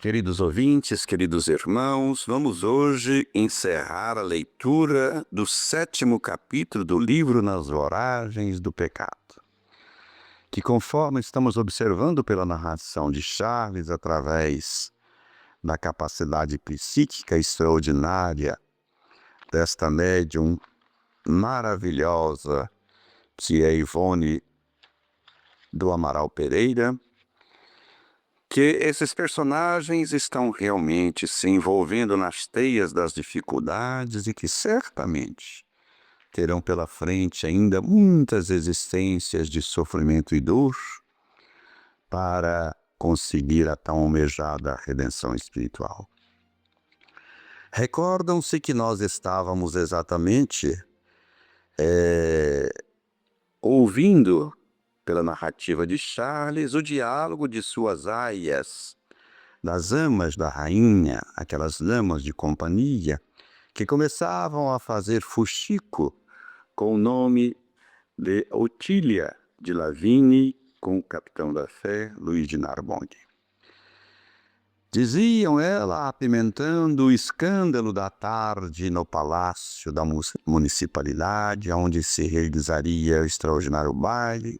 Queridos ouvintes, queridos irmãos, vamos hoje encerrar a leitura do 7º capítulo do livro Nas Voragens do Pecado, que, conforme estamos observando pela narração de Charles, através da capacidade psíquica extraordinária desta médium maravilhosa, tia Ivone do Amaral Pereira, que esses personagens estão realmente se envolvendo nas teias das dificuldades e que certamente terão pela frente ainda muitas existências de sofrimento e dor para conseguir a tão almejada redenção espiritual. Recordam-se que nós estávamos exatamente ouvindo pela narrativa de Charles, o diálogo de suas aias, das amas da rainha, aquelas damas de companhia, que começavam a fazer fuxico com o nome de Otília de Lavini com o capitão da fé, Luís de Narbonne. Diziam ela, apimentando o escândalo da tarde no palácio da municipalidade, onde se realizaria o extraordinário baile,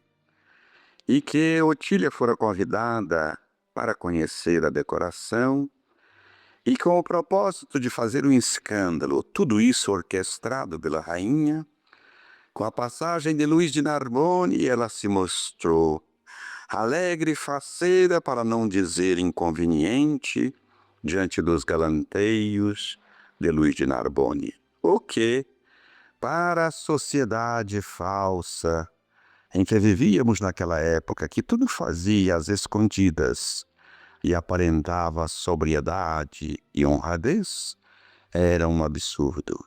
e que Otília fora convidada para conhecer a decoração e com o propósito de fazer um escândalo, tudo isso orquestrado pela rainha. Com a passagem de Luís de Narbonne, ela se mostrou alegre e faceira, para não dizer inconveniente, diante dos galanteios de Luís de Narbonne, o que, para a sociedade falsa em que vivíamos naquela época, que tudo fazia às escondidas e aparentava sobriedade e honradez, era um absurdo.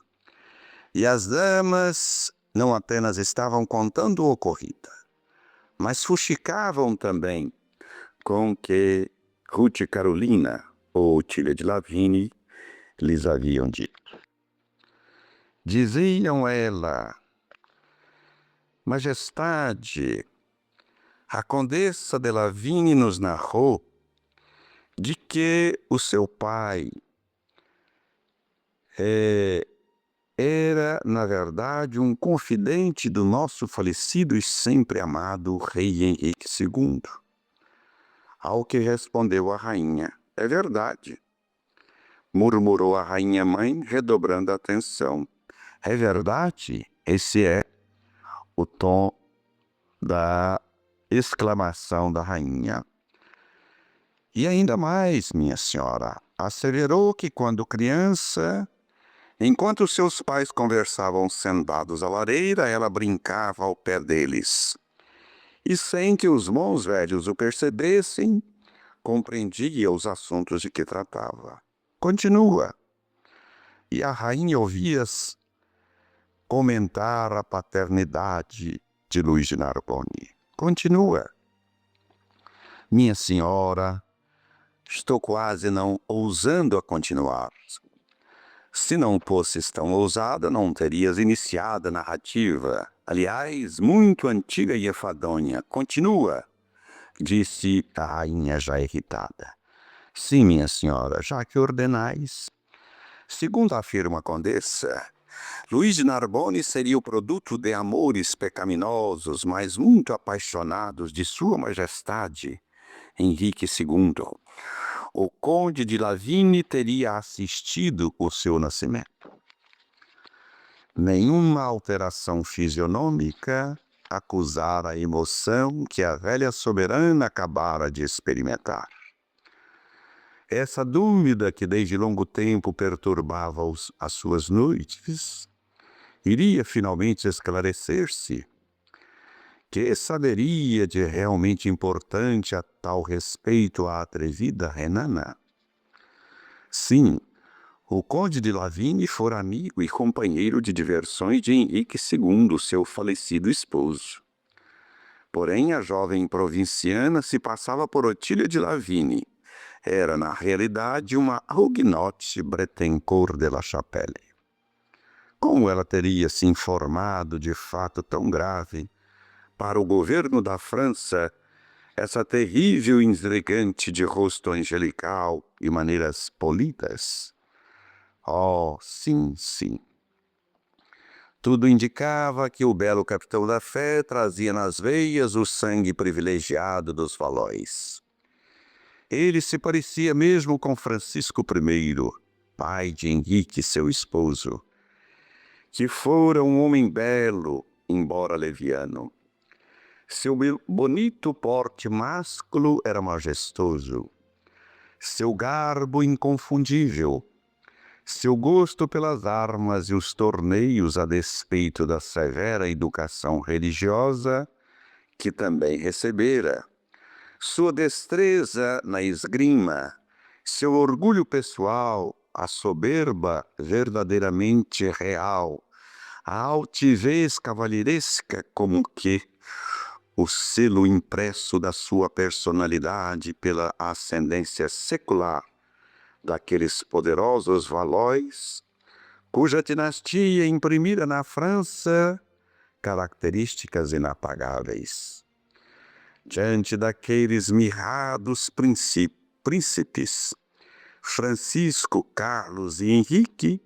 E as damas não apenas estavam contando o ocorrido, mas fuxicavam também com que Ruth Carolina ou Otília de Lavini lhes haviam dito. Diziam ela: Majestade, a Condessa de Lavini nos narrou de que o seu pai era, na verdade, um confidente do nosso falecido e sempre amado rei Henrique II. Ao que respondeu a rainha: é verdade. Murmurou a rainha-mãe, redobrando a atenção. É verdade? Esse é o tom da exclamação da rainha. E ainda mais, minha senhora, asseverou que quando criança, enquanto seus pais conversavam sentados à lareira, ela brincava ao pé deles. E sem que os bons velhos o percebessem, compreendia os assuntos de que tratava. Continua. E a rainha ouvia-as comentar a paternidade de Luís de Narbonne. Continua. Minha senhora, estou quase não ousando a continuar. Se não fosses tão ousada, não terias iniciado a narrativa. Aliás, muito antiga e enfadonha. Continua, disse a rainha já irritada. Sim, minha senhora, já que ordenais. Segundo afirma a condessa, Luís de Narbonne seria o produto de amores pecaminosos, mas muito apaixonados de sua majestade, Henrique II. O conde de Lavini teria assistido o seu nascimento. Nenhuma alteração fisionômica acusara a emoção que a velha soberana acabara de experimentar. Essa dúvida que desde longo tempo perturbava as suas noites, iria finalmente esclarecer-se. Que saberia de realmente importante a tal respeito à atrevida Renana? Sim, o conde de Lavini fora amigo e companheiro de diversões de Henrique II, seu falecido esposo. Porém, a jovem provinciana se passava por Otília de Lavini. Era, na realidade, uma Huguenote Bretencourt de la Chapelle. Como ela teria se informado de fato tão grave para o governo da França essa terrível intrigante de rosto angelical e maneiras polidas? Oh, sim, sim. Tudo indicava que o belo capitão da fé trazia nas veias o sangue privilegiado dos Valois. Ele se parecia mesmo com Francisco I, pai de Henrique, seu esposo, que fora um homem belo, embora leviano. Seu bonito porte másculo era majestoso, seu garbo inconfundível, seu gosto pelas armas e os torneios a despeito da severa educação religiosa que também recebera, sua destreza na esgrima, seu orgulho pessoal, a soberba verdadeiramente real, a altivez cavalheiresca como que o selo impresso da sua personalidade pela ascendência secular daqueles poderosos Valois, cuja dinastia imprimira na França características inapagáveis. Diante daqueles mirrados príncipes, Francisco, Carlos e Henrique,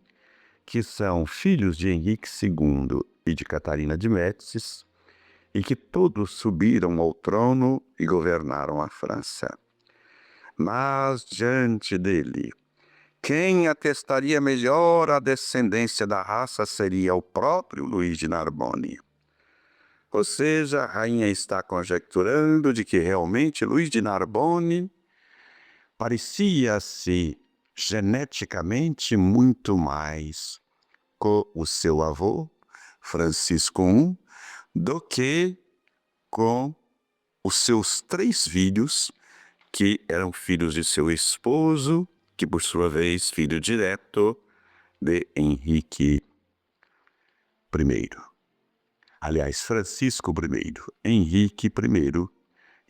que são filhos de Henrique II e de Catarina de Médicis, e que todos subiram ao trono e governaram a França. Mas diante dele, quem atestaria melhor a descendência da raça seria o próprio Luís de Narbonne. Ou seja, a rainha está conjecturando de que realmente Luís de Narbonne parecia-se geneticamente muito mais com o seu avô, Francisco I, do que com os seus 3 filhos, que eram filhos de seu esposo, que por sua vez filho direto de Henrique I. Aliás, Francisco I, Henrique I,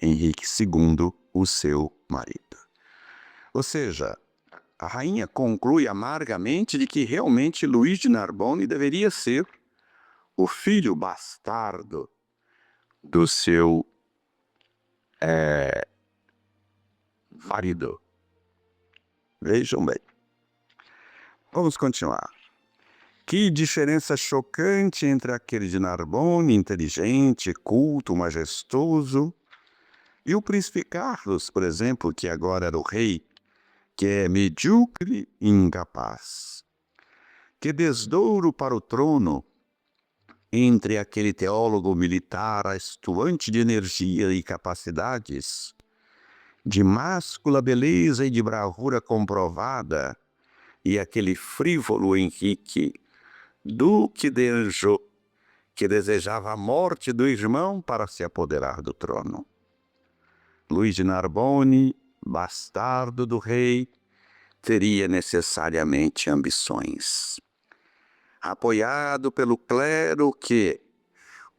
Henrique II, o seu marido. Ou seja, a rainha conclui amargamente de que realmente Luís de Narbonne deveria ser o filho bastardo do seu marido. Vejam bem. Vamos continuar. Que diferença chocante entre aquele de Narbonne, inteligente, culto, majestoso, e o príncipe Carlos, por exemplo, que agora era o rei, que é medíocre e incapaz. Que desdouro para o trono entre aquele teólogo militar astuante de energia e capacidades, de máscula beleza e de bravura comprovada, e aquele frívolo Henrique, duque de Anjou, que desejava a morte do irmão para se apoderar do trono. Luís de Narbonne, bastardo do rei, teria necessariamente ambições. Apoiado pelo clero que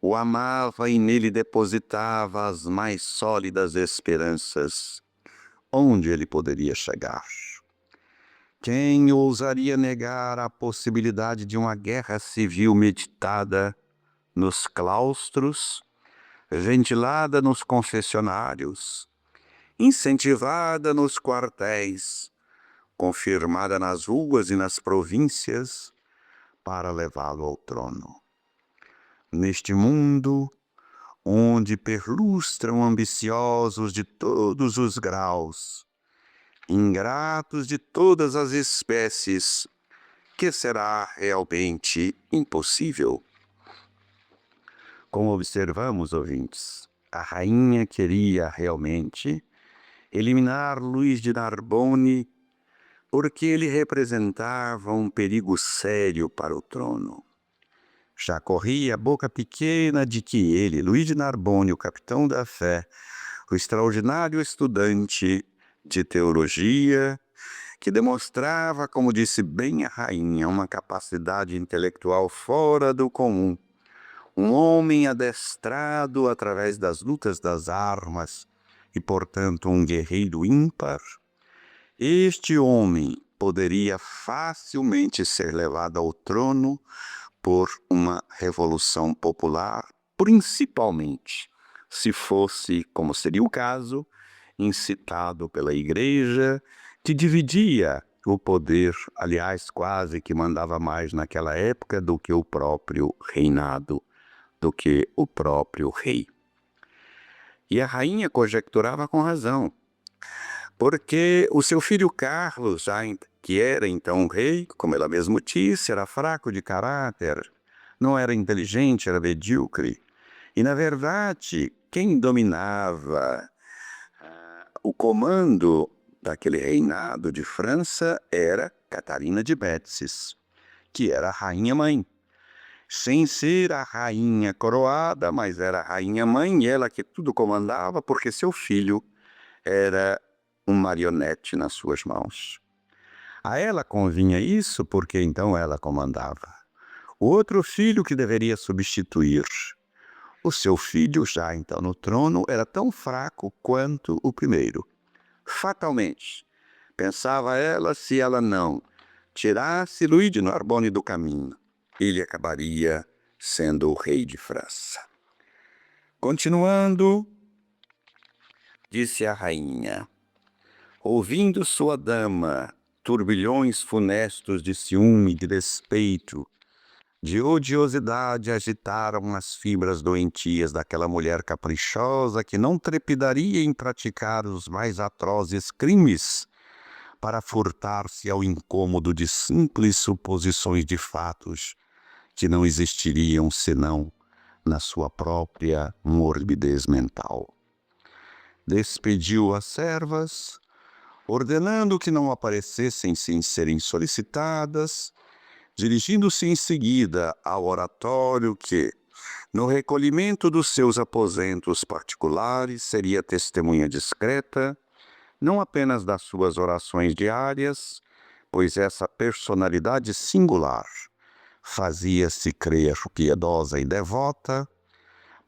o amava e nele depositava as mais sólidas esperanças, onde ele poderia chegar? Quem ousaria negar a possibilidade de uma guerra civil meditada nos claustros, ventilada nos confessionários, incentivada nos quartéis, confirmada nas ruas e nas províncias, para levá-lo ao trono? Neste mundo, onde perlustram ambiciosos de todos os graus, ingratos de todas as espécies, que será realmente impossível? Como observamos, ouvintes, a rainha queria realmente eliminar Luís de Narbonne porque ele representava um perigo sério para o trono. Já corria a boca pequena de que ele, Luís de Narbonne, o capitão da fé, o extraordinário estudante de teologia, que demonstrava, como disse bem a rainha, uma capacidade intelectual fora do comum, um homem adestrado através das lutas das armas e, portanto, um guerreiro ímpar, este homem poderia facilmente ser levado ao trono por uma revolução popular, principalmente se fosse, como seria o caso, incitado pela igreja, que dividia o poder, aliás, quase que mandava mais naquela época do que o próprio reinado, do que o próprio rei. E a rainha conjecturava com razão, porque o seu filho Carlos, que era então rei, como ela mesmo disse, era fraco de caráter, não era inteligente, era medíocre. E, na verdade, quem dominava o comando daquele reinado de França era Catarina de Médicis, que era a rainha-mãe. Sem ser a rainha coroada, mas era a rainha-mãe, ela que tudo comandava, porque seu filho era um marionete nas suas mãos. A ela convinha isso porque então ela comandava. O outro filho que deveria substituir o seu filho, já então no trono, era tão fraco quanto o primeiro. Fatalmente, pensava ela, se ela não tirasse Luís de Narbonne do caminho, ele acabaria sendo o rei de França. Continuando, disse a rainha, ouvindo sua dama turbilhões funestos de ciúme, de despeito, de odiosidade agitaram as fibras doentias daquela mulher caprichosa que não trepidaria em praticar os mais atrozes crimes para furtar-se ao incômodo de simples suposições de fatos que não existiriam senão na sua própria morbidez mental. Despediu as servas, ordenando que não aparecessem sem serem solicitadas, dirigindo-se em seguida ao oratório que, no recolhimento dos seus aposentos particulares, seria testemunha discreta, não apenas das suas orações diárias, pois essa personalidade singular fazia-se crer piedosa e devota,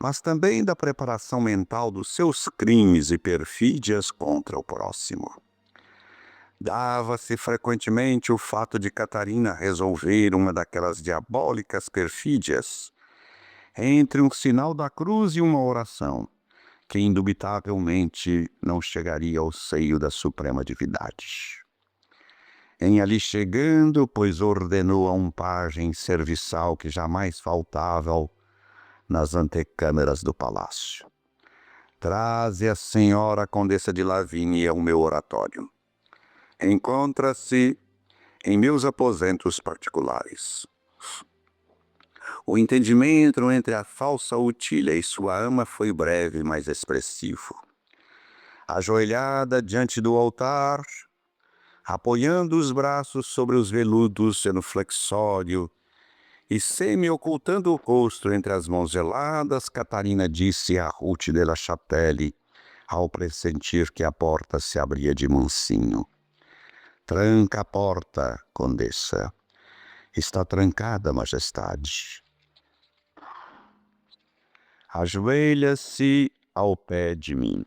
mas também da preparação mental dos seus crimes e perfídias contra o próximo. Dava-se frequentemente o fato de Catarina resolver uma daquelas diabólicas perfídias entre um sinal da cruz e uma oração, que indubitavelmente não chegaria ao seio da suprema divindade. Em ali chegando, pois ordenou a um pajem serviçal que jamais faltava nas antecâmeras do palácio. Traze a senhora Condessa de Lavínia ao meu oratório. Encontra-se em meus aposentos particulares. O entendimento entre a falsa Utília e sua ama foi breve, mas expressivo. Ajoelhada diante do altar, apoiando os braços sobre os veludos genuflexório e semi-ocultando o rosto entre as mãos geladas, Catarina disse a Ruth de la Chapelle, ao pressentir que a porta se abria de mansinho. Tranca a porta, condessa. Está trancada, majestade. Ajoelha-se ao pé de mim.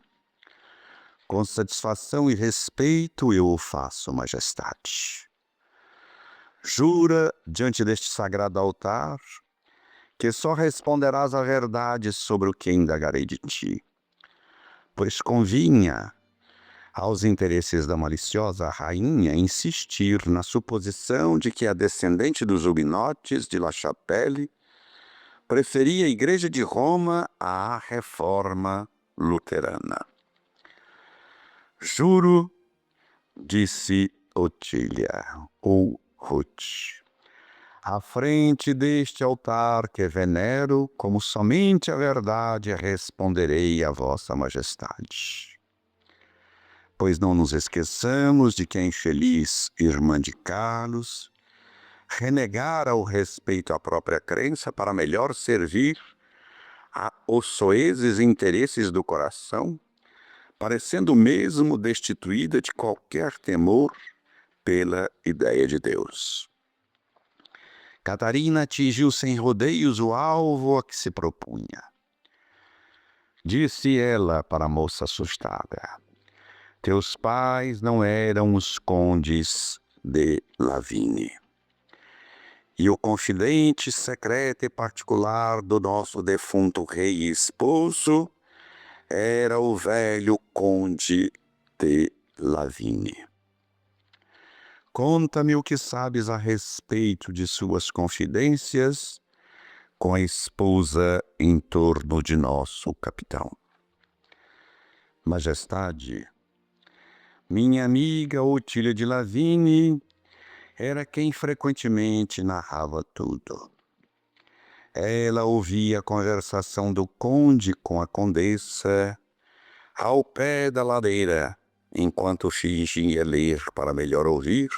Com satisfação e respeito eu o faço, majestade. Jura diante deste sagrado altar que só responderás a verdade sobre o que indagarei de ti, pois convinha aos interesses da maliciosa rainha insistir na suposição de que a descendente dos Huguenotes de La Chapelle preferia a Igreja de Roma à Reforma Luterana. Juro, disse Otília, ou Ruth, à frente deste altar que venero, como somente a verdade responderei a vossa majestade. Pois não nos esqueçamos de que a infeliz irmã de Carlos renegara o respeito à própria crença para melhor servir aos soezes interesses do coração, parecendo mesmo destituída de qualquer temor pela ideia de Deus. Catarina atingiu sem rodeios o alvo a que se propunha. Disse ela para a moça assustada: teus pais não eram os condes de Lavínia. E o confidente secreto e particular do nosso defunto rei e esposo era o velho conde de Lavigne. Conta-me o que sabes a respeito de suas confidências com a esposa em torno de nosso capitão. Majestade, minha amiga Otília de Lavigne era quem frequentemente narrava tudo. Ela ouvia a conversação do conde com a condessa ao pé da ladeira, enquanto fingia ler para melhor ouvir,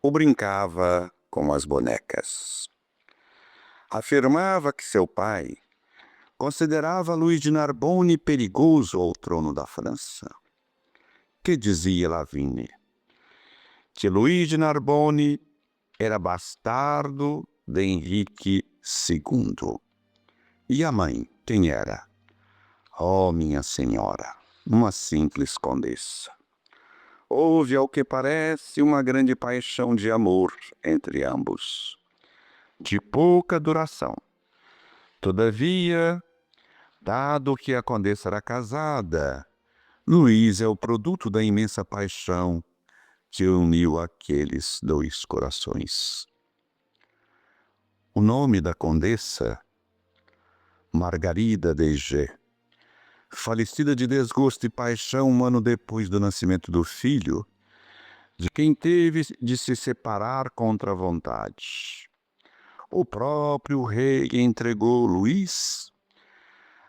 ou brincava com as bonecas. Afirmava que seu pai considerava Luís de Narbonne perigoso ao trono da França. Que dizia Lavigne? Que Luís de Narbonne era bastardo de Henrique II. E a mãe, quem era? Oh, minha senhora, uma simples condessa. Houve, ao que parece, uma grande paixão de amor entre ambos, de pouca duração. Todavia, dado que a condessa era casada, Luís é o produto da imensa paixão que uniu aqueles dois corações. O nome da condessa, Margarida de G., falecida de desgosto e paixão um ano depois do nascimento do filho, de quem teve de se separar contra a vontade. O próprio rei entregou Luís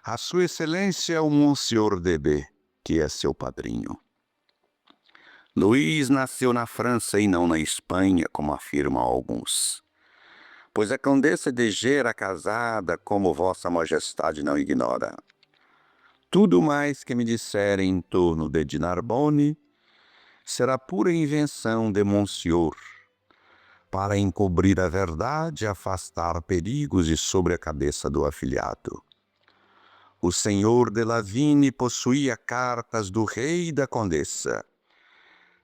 a sua excelência o Monsieur de B., que é seu padrinho. Luís nasceu na França e não na Espanha, como afirmam alguns, pois a condessa de G era casada, como vossa majestade não ignora. Tudo mais que me disserem em torno de Narbonne será pura invenção de Monsieur, para encobrir a verdade e afastar perigos de sobre a cabeça do afilhado. O senhor de Lavigne possuía cartas do rei e da condessa,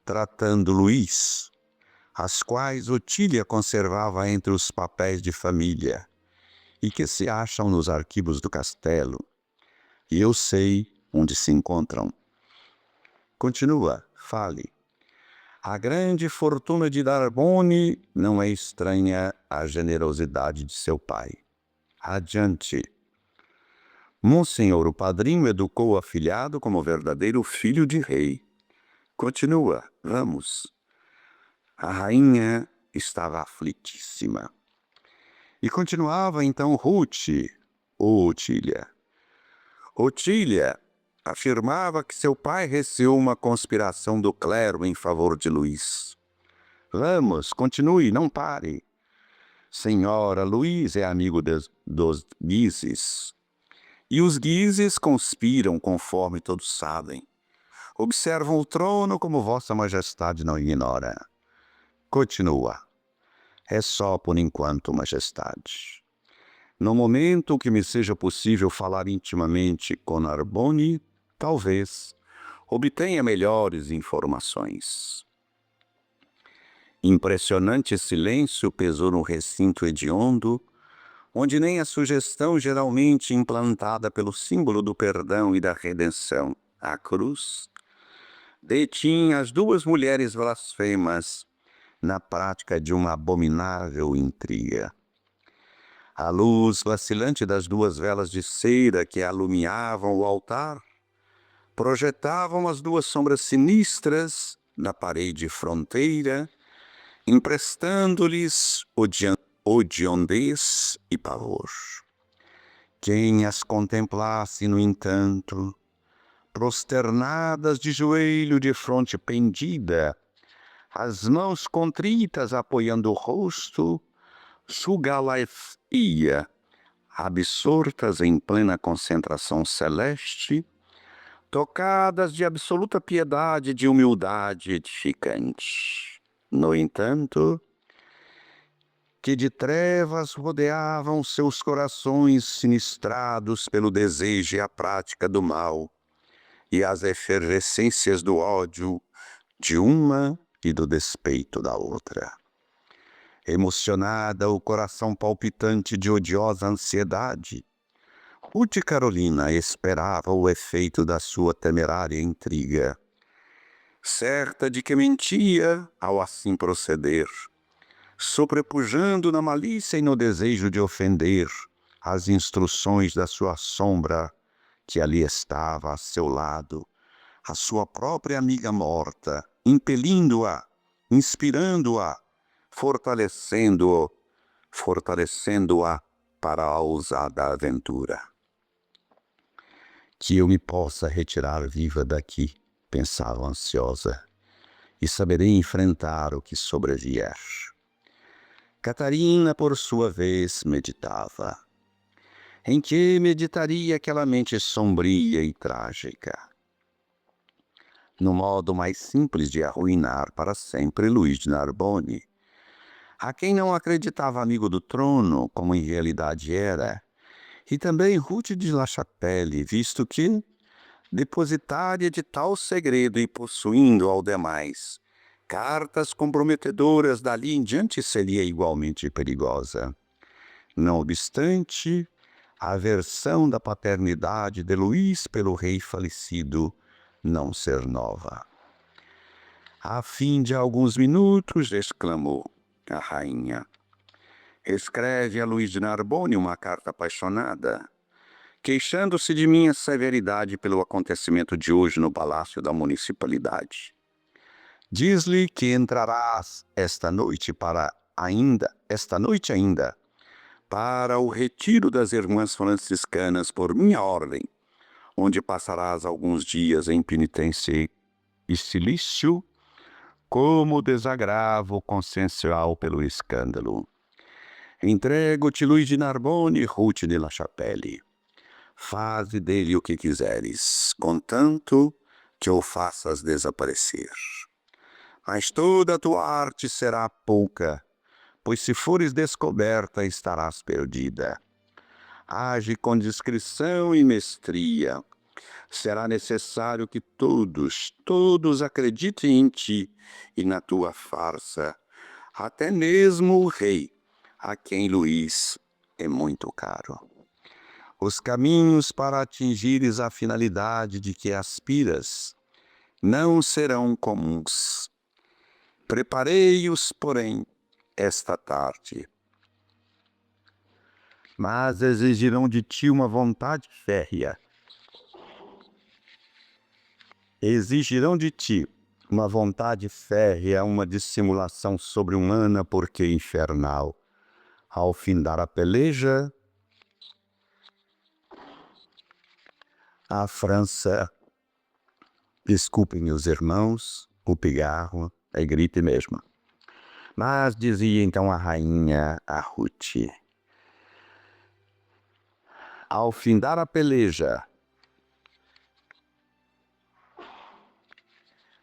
tratando Luís, as quais Otília conservava entre os papéis de família e que se acham nos arquivos do castelo, e eu sei onde se encontram. Continua, fale. A grande fortuna de Narbonne não é estranha à generosidade de seu pai. Adiante. Monsenhor, o padrinho educou o afilhado como verdadeiro filho de rei. Continua, vamos. A rainha estava aflitíssima. E continuava então Ruth, ou Otília. Otília afirmava que seu pai receou uma conspiração do clero em favor de Luís. Vamos, continue, não pare. Senhora, Luís é amigo dos Guises. E os Guises conspiram, conforme todos sabem. Observam o trono como vossa majestade não ignora. Continua. É só por enquanto, majestade. No momento que me seja possível falar intimamente com Narbonne, talvez obtenha melhores informações. Impressionante silêncio pesou no recinto hediondo, onde nem a sugestão geralmente implantada pelo símbolo do perdão e da redenção, a cruz, detinha as duas mulheres blasfemas na prática de uma abominável intriga. A luz vacilante das duas velas de cera que alumiavam o altar projetavam as duas sombras sinistras na parede fronteira, emprestando-lhes hediondez e pavor. Quem as contemplasse, no entanto, prosternadas de joelho de fronte pendida, as mãos contritas apoiando o rosto, julgá-las-ia, absortas em plena concentração celeste, tocadas de absoluta piedade e de humildade edificante. No entanto, que de trevas rodeavam seus corações sinistrados pelo desejo e a prática do mal, e as efervescências do ódio de uma e do despeito da outra. Emocionada, o coração palpitante de odiosa ansiedade, Ruth Carolina esperava o efeito da sua temerária intriga, certa de que mentia ao assim proceder, sobrepujando na malícia e no desejo de ofender as instruções da sua sombra, que ali estava a seu lado, a sua própria amiga morta, impelindo-a, inspirando-a, fortalecendo-a para a ousada aventura. Que eu me possa retirar viva daqui, pensava ansiosa, e saberei enfrentar o que sobrevier. Catarina, por sua vez, meditava. Em que meditaria aquela mente sombria e trágica? No modo mais simples de arruinar para sempre Luís de Narbonne, a quem não acreditava amigo do trono, como em realidade era, e também Ruth de La Chapelle, visto que, depositária de tal segredo e possuindo ao demais cartas comprometedoras, dali em diante seria igualmente perigosa. Não obstante, a aversão da paternidade de Luís pelo rei falecido não ser nova. A fim de alguns minutos, exclamou a rainha, escreve a Luís de Narbonne uma carta apaixonada, queixando-se de minha severidade pelo acontecimento de hoje no palácio da municipalidade. Diz-lhe que entrarás esta noite ainda, para o retiro das irmãs franciscanas por minha ordem, onde passarás alguns dias em penitência e silício, como desagravo consciencial pelo escândalo. Entrego-te Luís de Narbonne e Ruth de La Chapelle. Faze dele o que quiseres, contanto que o faças desaparecer. Mas toda a tua arte será pouca, pois se fores descoberta estarás perdida. Age com discrição e mestria. Será necessário que todos acreditem em ti e na tua farsa, até mesmo o rei, a quem Luís é muito caro. Os caminhos para atingires a finalidade de que aspiras não serão comuns. Preparei-os, porém, esta tarde. Mas exigirão de ti uma vontade férrea. Uma dissimulação sobre-humana, porque infernal. Ao findar a peleja, a França... Desculpem, meus irmãos, o pigarro é gripe mesmo. Mas dizia então a rainha a Ruth, ao findar a peleja,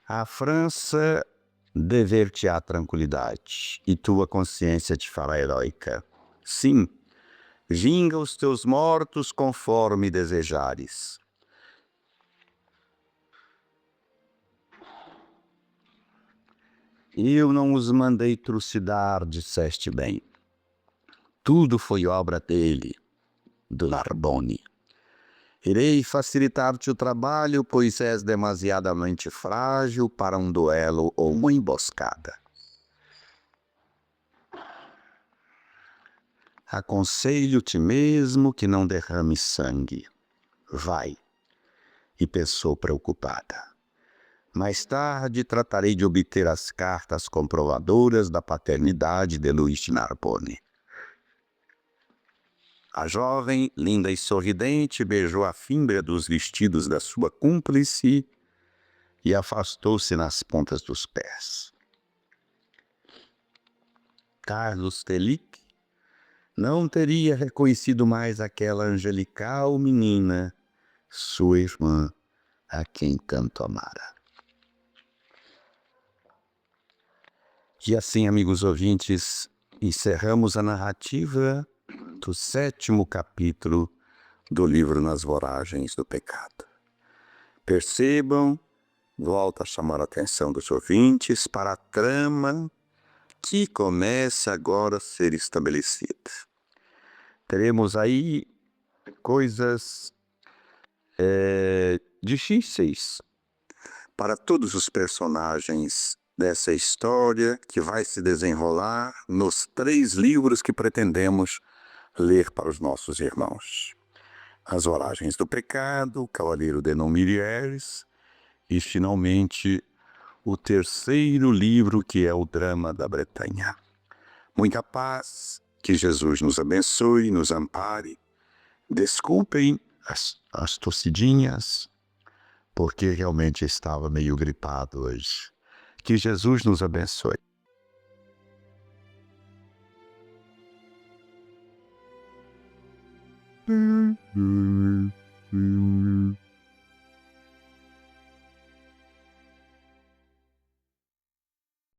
a França dever-te-á tranquilidade, e tua consciência te fará heróica. Sim, vinga os teus mortos conforme desejares. Eu não os mandei trucidar, disseste bem. Tudo foi obra dele, do Narbonne. Irei facilitar-te o trabalho, pois és demasiadamente frágil para um duelo ou uma emboscada. Aconselho-te mesmo que não derrame sangue. Vai. E pensou preocupada. Mais tarde tratarei de obter as cartas comprovadoras da paternidade de Luís de Narbonne. A jovem, linda e sorridente, beijou a fímbria dos vestidos da sua cúmplice e afastou-se nas pontas dos pés. Carlos Felipe não teria reconhecido mais aquela angelical menina, sua irmã, a quem tanto amara. E assim, amigos ouvintes, encerramos a narrativa do 7º capítulo do livro Nas Voragens do Pecado. Percebam, volto a chamar a atenção dos ouvintes para a trama que começa agora a ser estabelecida. Teremos aí coisas difíceis para todos os personagens dessa história que vai se desenrolar nos 3 livros que pretendemos ler para os nossos irmãos. As Oragens do Pecado, o Cavaleiro de Nomilieres e, finalmente, o 3º livro, que é o Drama da Bretanha. Muita paz, que Jesus nos abençoe, nos ampare. Desculpem as tossidinhas, porque realmente estava meio gripado hoje. Que Jesus nos abençoe.